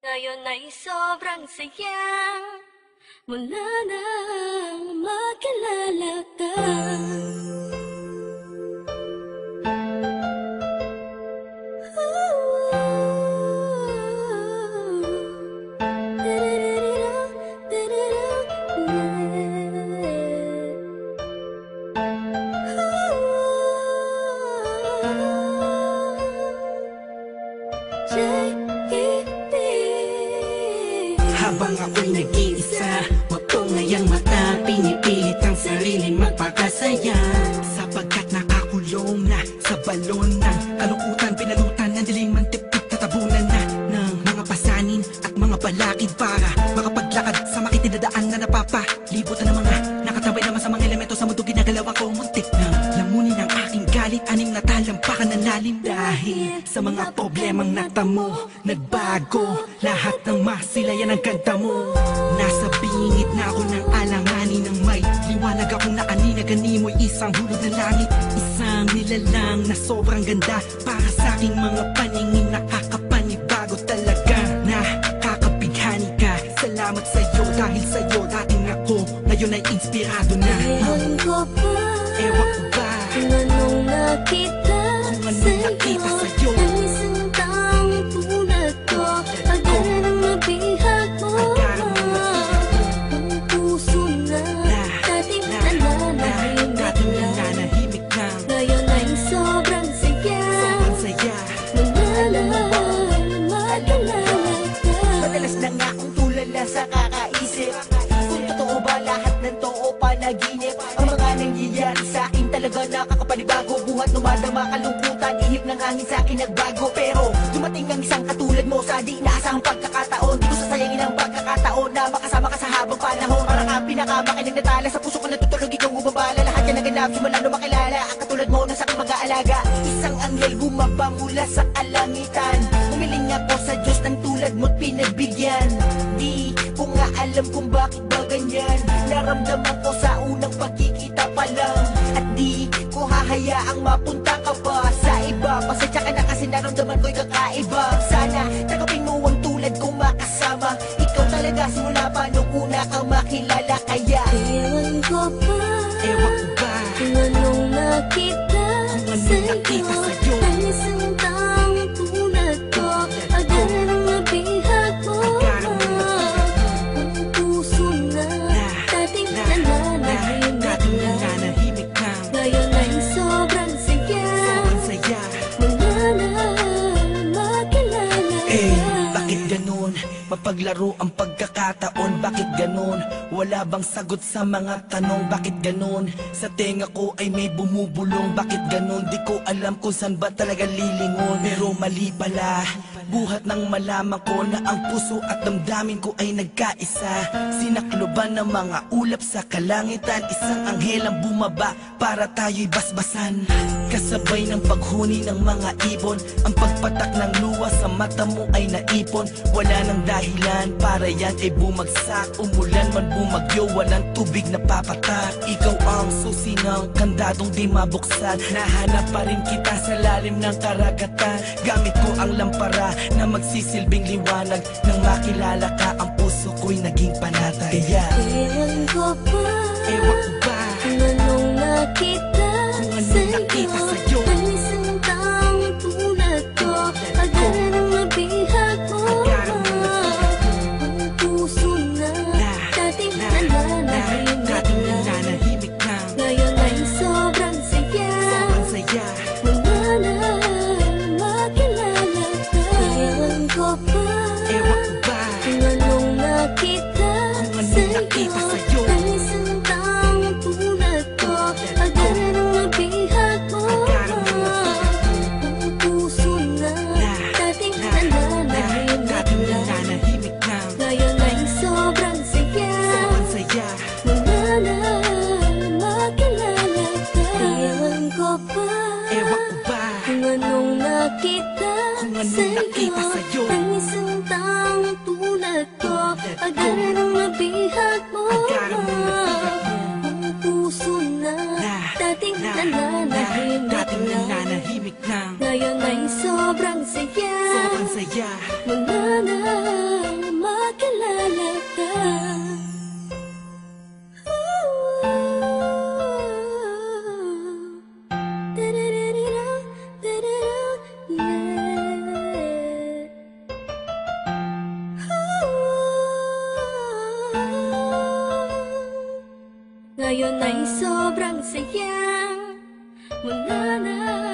Ngayon ay sobrang saya mula nang makilala ka. Habang ako'y nag-iisa, wag ko ngayang mata, pinipilit ang sarili magpakasaya. Sapagkat nakakulong na sa balon ng kalungkutan, pinalutan ng dilim ang tip-tip, tatabunan na ng mga pasanin at mga balakid para makapaglakad sa makitidadaan na napapalibutan ng mga nakatabay naman sa mga elemento sa mundo. Ginagalawan ko muntik na lamunin ang aking galit, anim na talampakan ng lalim. Dahil sa mga problemang natamo, nagbago lahat ng masilayan ang ganda mo. Nasa bingit na ako ng alanganin ng may liwanag akong naanina, ganimoy isang hulog ng langit. Isang nilalang na sobrang ganda para sa aking mga paningin, nakakapanibago talaga. Nakakabighani ka, salamat sa'yo, dahil sa'yo dating ako ngayon ay inspirado na. Ewan ko ba, Ewan ko ba kung anong nakita sa'yo, ang isang taong tulad ko, agad nang mabihag mo. Ang puso na dating nananahimik na, ngayon ay sobrang saya mula nang makilala ka. Madalas na nga akong tulala sa kakaisip kung totoo ba lahat ng to o panaginip. Ang mga nangyayari sa akin talaga nakakapanibago. Buhat numadama kalungkutan, ihip ng hangin sa akin nagbago. Pero dumating ang isang katulad mo sa di inaasahang pagkakataon. Di ko sasayangin ang pagkakataon na makasama ka sa habang panahon. Para ka pinakamakinig na tala, sa puso ko natutulog, ikaw bumabala. Lahat yan naganap simula nung makilala ang katulad mo na sa aking mag-aalaga. Isang anghel bumaba mula sa kalangitan, humiling ako sa Diyos ng tulad mo't pinagbigyan. Di ko nga alam kung bakit ba ganyan, naramdaman ko sa unang pagkikita pa lang. At di ko hahayaang mapunta ka pa sa iba. Pasensya ka na kasi naramdaman ko'y kakaiba. Sana tanggapin mo ang tulad kong makasama. Ikaw talaga simula pa nung una kang makilala. Kaya Ewan ko ba, Ewan ko ba kung anong nakita sa'yo, ang isang taong tulad ko, agad nang mabihag mo. Ang puso na dating nananahimik na, ngayon ay sobrang saya mula nang makilala ka. Bakit ganun? Mapaglaro ang pagkakataon, bakit ganun? Wala bang sagot sa mga tanong, bakit ganun? Sa tenga ko ay may bumubulong, bakit ganun? Di ko alam kung saan ba talaga lilingon. Pero mali pala, buhat nang malaman ko na ang puso at damdamin ko ay nagkaisa. Sinakloban ng mga ulap sa kalangitan, isang anghel ang bumaba para tayo'y basbasan. Kasabay ng paghuni ng mga ibon, ang pagpatak ng luha sa mata mo ay naipon. Wala nang dahilan para yan ay bumagsak, umulan man bumagyo, walang tubig na papatak. Ikaw ang susi ng kandadong di mabuksan, nahanap pa rin kita sa lalim ng karagatan. Gamit ko ang lampara na magsisilbing liwanag, nang makilala ka ang puso ko'y naging panatay. Kaya Ewan ko ba, Ewan ko ba kung anong nakita sa'yo, ang isang taong tulad ko, agad nang mabihag mo. Ang puso na dating nananahimik na, ngayon ay sobrang saya mula nang makilala ka. Ewan ko ba, Ewan ko ba kung anong nakita sa'yo, ang isang taong tulad ko, agad nang mabihag mo. Ang puso na dating nananahimik na, ngayon ay sobrang saya mula nang makilala ka. Ewan ko ba, Ewan ko ba kung anong nakita sa'yo, ang isang taong tulad ko, agad nang mabihag mo. Ang puso na dating nananahimik na, ngayon ay sobrang saya saya mula na ngayon ay sobrang saya. Wala na